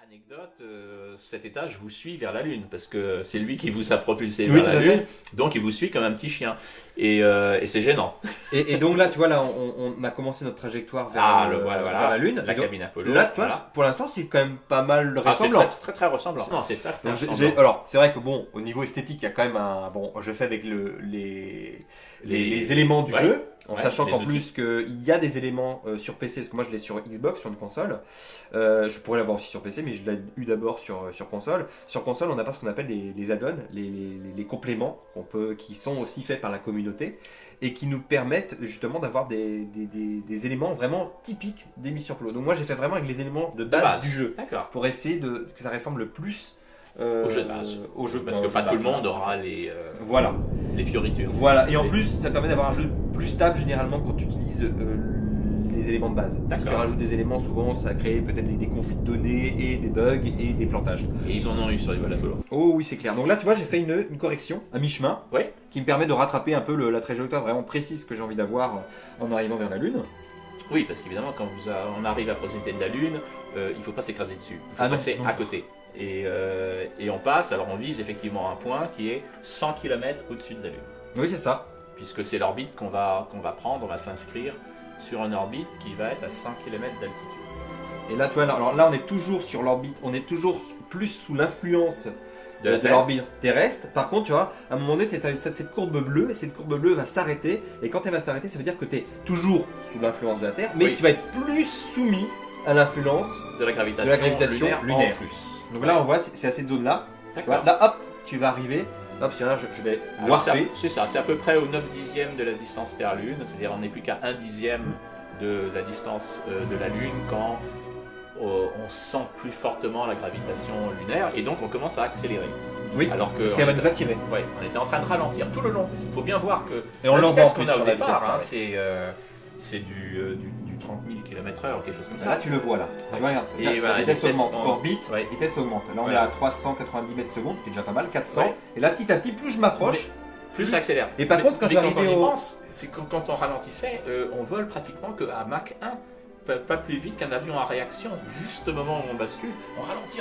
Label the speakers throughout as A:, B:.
A: Anecdote, cet étage vous suit vers la Lune, parce que c'est lui qui vous a propulsé vers la Lune, donc il vous suit comme un petit chien, et c'est gênant.
B: Et donc là, tu vois, là, on a commencé notre trajectoire vers, vers la Lune.
A: La cabine Apollo.
B: Là, tu vois, pour l'instant, c'est quand même pas mal ressemblant.
A: C'est très, très ressemblant. Non, c'est très, très ressemblant.
B: Alors, c'est vrai que bon, au niveau esthétique, il y a quand même un... Bon, je fais avec les éléments du jeu. En sachant qu'en plus qu'il y a des éléments sur PC, parce que moi je l'ai sur Xbox, sur une console. Je pourrais l'avoir aussi sur PC, mais je l'ai eu d'abord sur console. Sur console, on a pas ce qu'on appelle les add-ons, les compléments qui sont aussi faits par la communauté et qui nous permettent justement d'avoir des éléments vraiment typiques des missions Apollo. Donc moi j'ai fait vraiment avec les éléments de base du jeu, pour essayer que ça ressemble le plus
A: au jeu de base. Parce que pas tout le monde aura les fioritures.
B: Voilà, et en plus ça permet d'avoir un jeu plus stable généralement quand tu utilises les éléments de base. Si tu rajoutes des éléments, souvent ça crée peut-être des conflits de données et des bugs et des plantages.
A: Et ils en ont eu sur les vols Apollo.
B: Oh oui, c'est clair. Donc là tu vois, j'ai fait une correction à mi-chemin qui me permet de rattraper un peu la trajectoire vraiment précise que j'ai envie d'avoir en arrivant vers la Lune.
A: Oui, parce qu'évidemment quand on arrive à proximité de la Lune, il ne faut pas s'écraser dessus, il faut passer à côté. Et on passe, alors on vise effectivement un point qui est 100 km au-dessus de la Lune.
B: Oui, c'est ça.
A: Puisque c'est l'orbite qu'on va prendre, on va s'inscrire sur une orbite qui va être à 100 km d'altitude.
B: Et là, tu vois, alors là, on est toujours sur l'orbite, on est toujours plus sous l'influence de l'orbite terrestre. Par contre, tu vois, à un moment donné, tu as cette courbe bleue, et cette courbe bleue va s'arrêter. Et quand elle va s'arrêter, ça veut dire que tu es toujours sous l'influence de la Terre, mais tu vas être plus soumis à l'influence
A: de la gravitation lunaire.
B: En plus. Donc là, on voit, c'est à cette zone-là. Là, hop, tu vas arriver. Hop, là, je vais warper.
A: C'est ça, c'est à peu près au 9 dixième de la distance Terre-Lune. C'est-à-dire, on n'est plus qu'à 1 dixième de la distance de la Lune quand on sent plus fortement la gravitation lunaire. Et donc, on commence à accélérer.
B: Oui,
A: alors
B: parce qu'elle va nous attirer.
A: Ouais, on était en train de ralentir tout le long. Il faut bien voir que
B: et on
A: la vitesse qu'on a
B: au
A: départ, c'est du 30 000 km/h ou quelque chose comme ça.
B: Là, tu le vois là. Tu vois, regarde. Et la vitesse augmente. Orbite, vitesse augmente. Là, on est à 390 mètres secondes, ce qui est déjà pas mal, 400. Et là, petit à petit, plus je m'approche,
A: plus ça accélère.
B: Et par contre, quand j'arrivais
A: c'est quand on ralentissait, on vole pratiquement qu'à Mach 1, pas plus vite qu'un avion en réaction. Juste au moment où on bascule, on ralentit.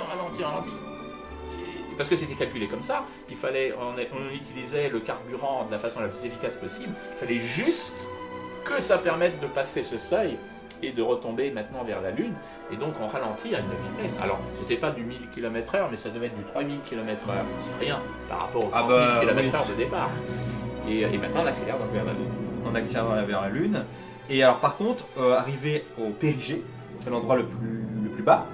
A: Parce que c'était calculé comme ça, on utilisait le carburant de la façon la plus efficace possible. Il fallait juste que ça permette de passer ce seuil et de retomber maintenant vers la Lune. Et donc on ralentit à une vitesse. Alors, c'était pas du 1000 km/h, mais ça devait être du 3000 km/h. C'est rien par rapport aux 30 000 km/h de départ. Et maintenant on accélère donc vers la Lune.
B: On accélère vers la Lune. Et alors par contre, arrivé au périgée, c'est l'endroit le plus bas.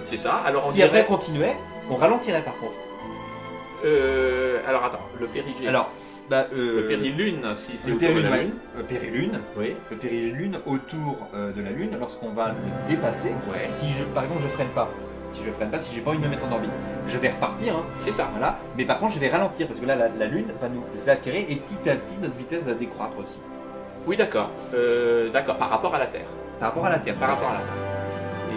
A: C'est ça. Alors,
B: si après on continuait, on ralentirait par contre.
A: Alors attends, le périgée.
B: Alors,
A: le périlune, si c'est autour de la Lune.
B: Le périlune, le périlune autour de la Lune, lorsqu'on va le dépasser, si par exemple je freine pas, si j'ai pas envie de me mettre en orbite, je vais repartir,
A: c'est ça.
B: Voilà. Mais par contre je vais ralentir, parce que là la Lune va nous attirer et petit à petit notre vitesse va décroître aussi.
A: Oui, d'accord. Par rapport à la Terre.
B: Par rapport à la Terre.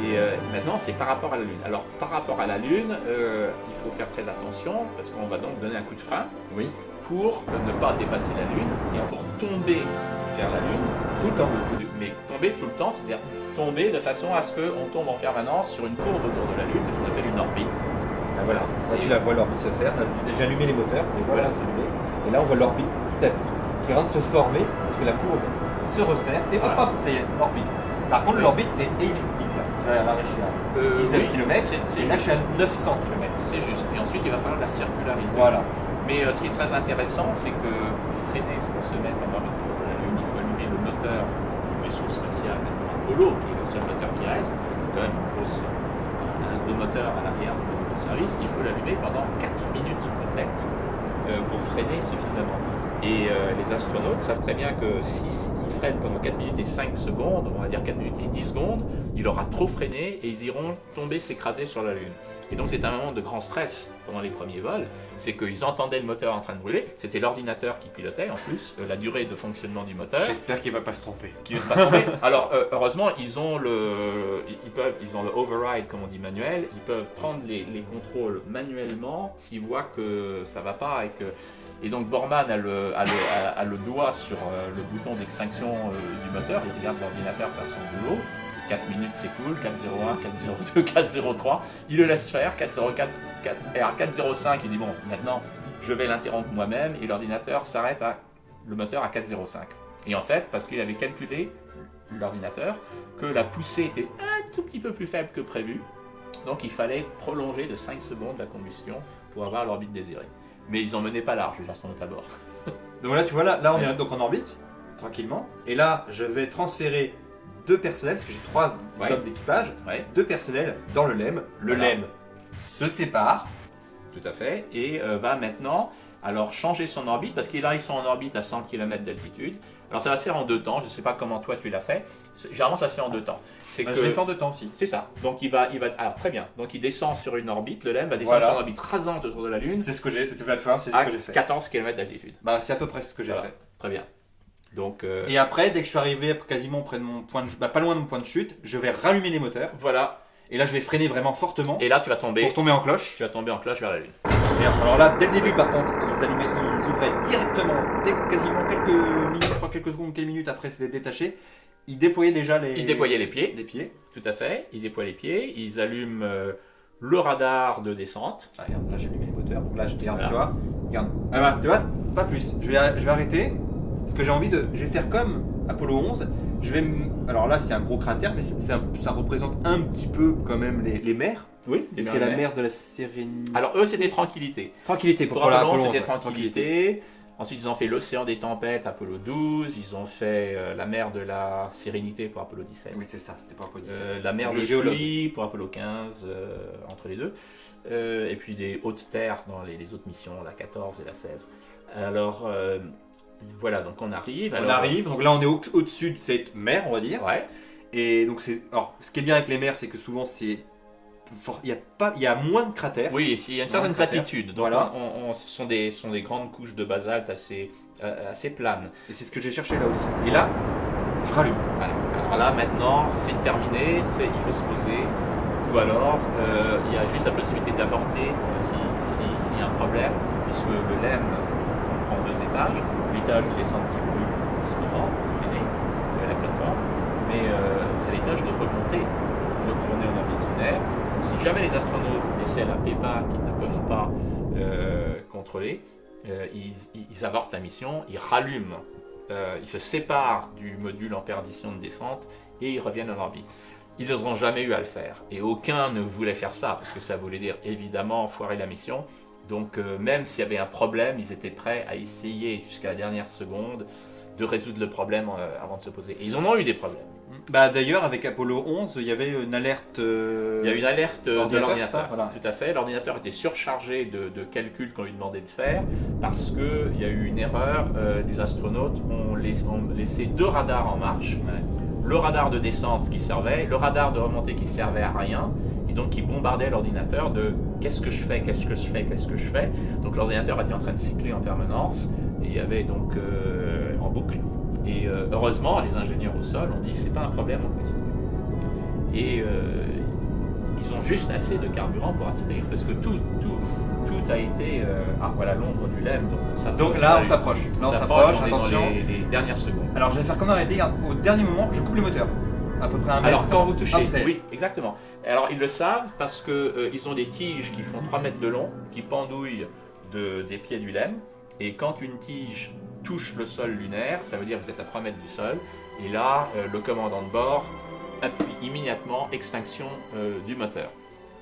A: Et maintenant, c'est par rapport à la Lune. Alors, par rapport à la Lune, il faut faire très attention, parce qu'on va donc donner un coup de frein pour ne pas dépasser la Lune et pour tomber vers la Lune tout le temps. Mais tomber tout le temps, c'est-à-dire tomber de façon à ce qu'on tombe en permanence sur une courbe autour de la Lune, c'est ce qu'on appelle une orbite.
B: Voilà, là tu la vois l'orbite se faire, j'ai allumé les moteurs, et là on voit l'orbite petit à petit qui est en train de se former, parce que la courbe se resserre, et hop, ça y est, orbite. Par contre, l'orbite est elliptique. Là, je suis à 19 km, et là je suis à 900 km.
A: C'est juste, et ensuite il va falloir la circulariser.
B: Voilà.
A: Mais ce qui est très intéressant, c'est que pour freiner, pour se mettre en orbite autour de la Lune, il faut allumer le moteur du vaisseau spatial Apollo, qui est le seul moteur qui reste, quand même un gros moteur à l'arrière de service. Il faut l'allumer pendant 4 minutes complètes pour freiner suffisamment. Et les astronautes savent très bien que s'ils freinent pendant 4 minutes et 5 secondes, on va dire 4 minutes et 10 secondes, il aura trop freiné et ils iront tomber s'écraser sur la Lune. Et donc c'est un moment de grand stress pendant les premiers vols, c'est qu'ils entendaient le moteur en train de brûler, c'était l'ordinateur qui pilotait en plus, la durée de fonctionnement du moteur.
B: J'espère qu'il ne va pas se tromper.
A: Alors heureusement ils ont le override comme on dit manuel, ils peuvent prendre les contrôles manuellement s'ils voient que ça va pas et donc Borman a le doigt sur le bouton d'extinction du moteur, il regarde l'ordinateur faire son boulot. 4 minutes s'écoulent, 4.01, 4.02, 4.03, il le laisse faire, 4.04, et à 4.05 il dit bon maintenant je vais l'interrompre moi-même et l'ordinateur s'arrête le moteur à 4.05. Et en fait parce qu'il avait calculé l'ordinateur que la poussée était un tout petit peu plus faible que prévu, donc il fallait prolonger de 5 secondes la combustion pour avoir l'orbite désirée. Mais ils n'en menaient pas large les astronautes à bord.
B: Donc là tu vois là on est donc en orbite, tranquillement, et là je vais transférer 2 personnels, parce que j'ai 3 stops d'équipage, 2 personnels dans le LEM. Le LEM se sépare.
A: Tout à fait, et va maintenant alors changer son orbite, parce qu'ils sont en orbite à 100 km d'altitude. Alors ça va se faire en 2 temps, je ne sais pas comment toi tu l'as fait, généralement ça se fait en 2 temps.
B: Je l'ai fait en 2 temps aussi.
A: C'est ça, donc il va alors très bien, donc il descend sur une orbite, le LEM va descendre sur une orbite rasante autour de la Lune.
B: C'est ce que j'ai, tu vas te faire, c'est ce que j'ai fait.
A: 14 km d'altitude.
B: C'est à peu près ce que j'ai fait.
A: Très bien. Donc,
B: et après, dès que je suis arrivé quasiment près de mon point de pas loin de mon point de chute, je vais rallumer les moteurs.
A: Voilà.
B: Et là, je vais freiner vraiment fortement.
A: Et là, tu vas tomber.
B: Pour tomber en cloche.
A: Tu vas tomber en cloche vers la Lune.
B: Alors là, dès le début, par contre, ils ouvraient directement, dès quasiment quelques minutes, je crois quelques secondes, quelques minutes après s'être détaché, ils déployaient déjà les.
A: Ils déployaient les pieds.
B: Les pieds.
A: Tout à fait. Ils déploient les pieds. Ils allument le radar de descente.
B: Regarde, là, j'ai allumé les moteurs. Donc là, regarde, tu vois. Regarde. Tu vois, pas plus. Je vais arrêter. Parce que je vais faire comme Apollo 11. Alors là, c'est un gros cratère, mais ça représente un petit peu quand même les mers.
A: Oui,
B: c'est la mer de la Sérénité.
A: Alors eux, c'était tranquillité.
B: Tranquillité
A: pour Apollo 11, c'était tranquillité. Ensuite, ils ont fait l'océan des tempêtes, Apollo 12. Ils ont fait la mer de la Sérénité pour Apollo 17.
B: Oui, c'est ça, c'était pour Apollo 17.
A: La mer de pluie pour Apollo 15, entre les deux. Et puis des hautes terres dans les autres missions, la 14 et la 16. Alors... voilà, donc on arrive.
B: Donc là on est au-dessus de cette mer, on va dire.
A: Ouais.
B: Et donc alors, ce qui est bien avec les mers, c'est que souvent il y a moins de cratères.
A: Oui, il y a une certaine platitude. Donc
B: voilà.
A: Ce sont des grandes couches de basalte assez planes.
B: Et c'est ce que j'ai cherché là aussi. Et là, je rallume.
A: Voilà. Alors là maintenant, c'est terminé, il faut se poser. Ou alors, il y a juste la possibilité d'avorter s'il y a un problème, puisque le LEM comprend 2 étages. L'étage de descente qui brûle en ce moment pour freiner la plateforme, mais à l'étage de remonter pour retourner en orbite lunaire. Donc si jamais les astronautes décèlent un pépin qu'ils ne peuvent pas contrôler, ils avortent la mission, ils rallument, ils se séparent du module en perdition de descente et ils reviennent en orbite. Ils n'auront jamais eu à le faire et aucun ne voulait faire ça parce que ça voulait dire évidemment foirer la mission. Donc même s'il y avait un problème, ils étaient prêts à essayer jusqu'à la dernière seconde de résoudre le problème avant de se poser. Et ils en ont eu des problèmes.
B: D'ailleurs, avec Apollo 11, il y avait une alerte...
A: Il y a une alerte de l'ordinateur,
B: voilà.
A: Tout à fait. L'ordinateur était surchargé de calculs qu'on lui demandait de faire parce qu'il y a eu une erreur. Les astronautes ont laissé 2 radars en marche. Ouais. Le radar de descente qui servait, le radar de remontée qui servait à rien. Et donc qui bombardait l'ordinateur de qu'est-ce que je fais. Donc l'ordinateur était en train de cycler en permanence et il y avait donc en boucle. Et heureusement, les ingénieurs au sol ont dit c'est pas un problème, on continue. Et ils ont juste assez de carburant pour atterrir parce que tout a été voilà l'ombre du LEM.
B: Donc là on s'approche. Attention.
A: Dans les dernières secondes.
B: Alors je vais faire comme arrêter. Au dernier moment, je coupe les moteurs. À peu près 1 mètre.
A: Alors quand vous touchez, oui, exactement. Alors ils le savent parce que ils ont des tiges qui font 3 mètres de long, qui pendouillent des pieds du LEM. Et quand une tige touche le sol lunaire, ça veut dire que vous êtes à 3 mètres du sol. Et là, le commandant de bord appuie immédiatement extinction du moteur.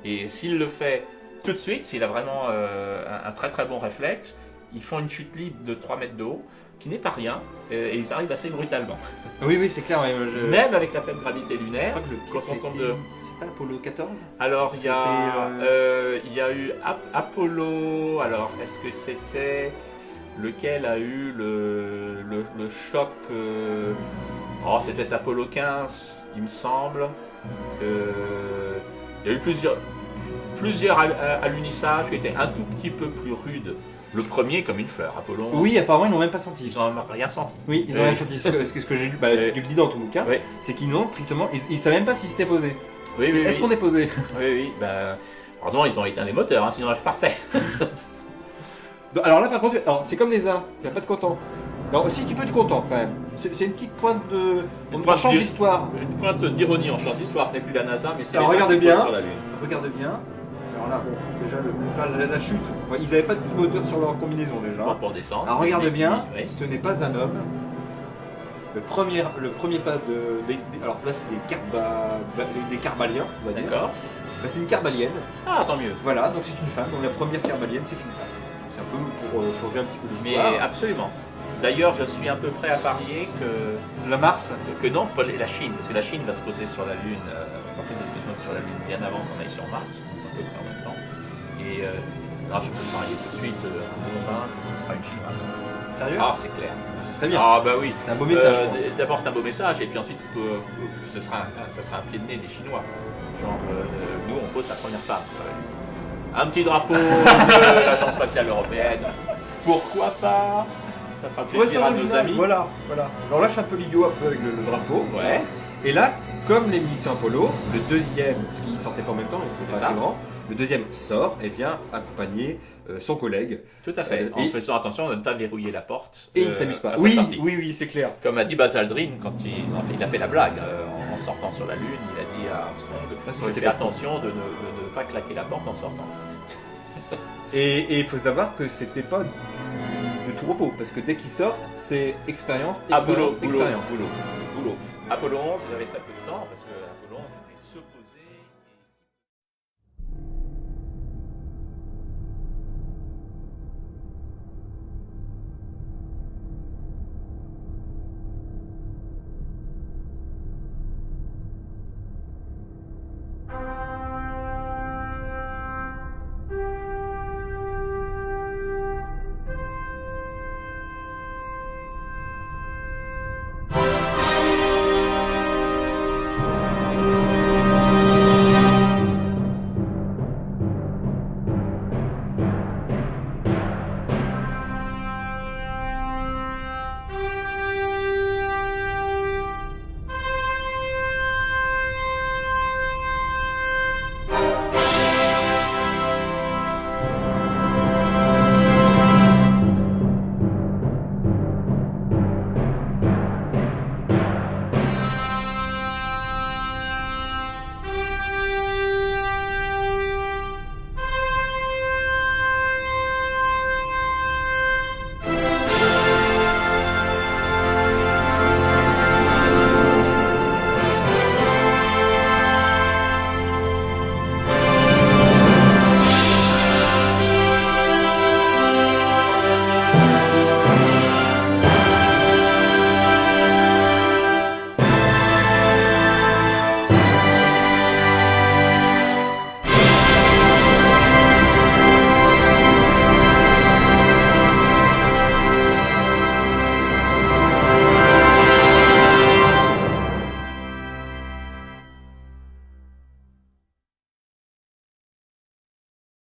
A: Et s'il le fait tout de suite, s'il a vraiment un très très bon réflexe, ils font une chute libre de 3 mètres de haut, qui n'est pas rien, et ils arrivent assez brutalement.
B: Oui, c'est clair.
A: Même avec la faible gravité lunaire,
B: quand on tombe de... C'est pas Apollo 14 ?
A: Alors, il y a eu Apollo... Alors, est-ce que c'était... Lequel a eu le choc c'est peut-être Apollo 15, il me semble. Il y a eu plusieurs... plusieurs alunissage qui étaient un tout petit peu plus rudes. Le premier comme une fleur, Apollon.
B: Oui, apparemment ils n'ont même pas senti.
A: Ils n'ont rien senti.
B: Oui, ils n'ont rien senti. Ce que j'ai lu, c'est du dit dans ton bouquin, c'est qu'ils n'ont strictement. Ils ne savaient même pas si c'était posé.
A: Oui,
B: Est-ce qu'on est posé?
A: Oui. Heureusement, ils ont éteint les moteurs, hein, sinon je partais.
B: Alors là, par contre, c'est comme les uns, il n'y a pas de content. Alors, si tu peux être content quand même. C'est une petite pointe de. On change d'histoire.
A: Une pointe d'ironie, on change d'histoire. Ce n'est plus la NASA, mais c'est.
B: Alors regardez bien.
A: Sur la Lune.
B: Regarde bien. Alors là, bon, déjà la chute. Ouais, ils n'avaient pas de petit moteur sur leur combinaison déjà.
A: Pour descendre.
B: Alors regarde bien.
A: Oui.
B: Ce n'est pas un homme. Le premier pas alors là, c'est des carbaliens, on va dire.
A: D'accord.
B: C'est une carbalienne.
A: Ah, tant mieux.
B: Voilà, donc c'est une femme. Donc la première carbalienne, c'est une femme. C'est un peu pour changer un petit peu l'histoire.
A: Mais absolument. D'ailleurs, je suis un peu prêt à parier que.
B: La Mars.
A: Que non, pas la Chine, parce que la Chine va se poser sur la Lune, sur la Lune bien avant qu'on aille sur Mars, à peu près en même temps. Et là, je peux parier tout de suite un bon 20 que ce sera une chinoise.
B: Sérieux?
A: Ah, c'est clair.
B: Ce serait bien.
A: Ah, bah oui.
B: C'est un beau message.
A: D'abord, c'est un beau message, et puis ensuite, ça sera un pied de nez des Chinois. Genre, nous, on pose la première femme sur la Lune. Un petit drapeau de l'Agence spatiale européenne. Pourquoi pas? Ça fera plaisir à nos amis.
B: Voilà. Alors là, je suis un peu l'idiot un peu avec le drapeau.
A: Ouais.
B: Et là, comme les missions Apollo, le deuxième, parce qu'ils sortaient pas en même temps, mais c'était pas assez grand, le deuxième sort et vient accompagner son collègue.
A: Tout à fait, en faisant attention de ne pas verrouiller la porte.
B: Et il ne s'amuse pas. Oui, c'est clair.
A: Comme a dit Buzz Aldrin quand il a fait la blague en sortant sur la Lune, il a dit à Armstrong, fais attention de ne pas claquer la porte en sortant.
B: Et il faut savoir que c'était pas de tout repos, parce que dès qu'ils sortent, c'est expérience.
A: Boulot. Apollo 11, ils avaient très peu de temps, parce que Apollo 11, c'était ce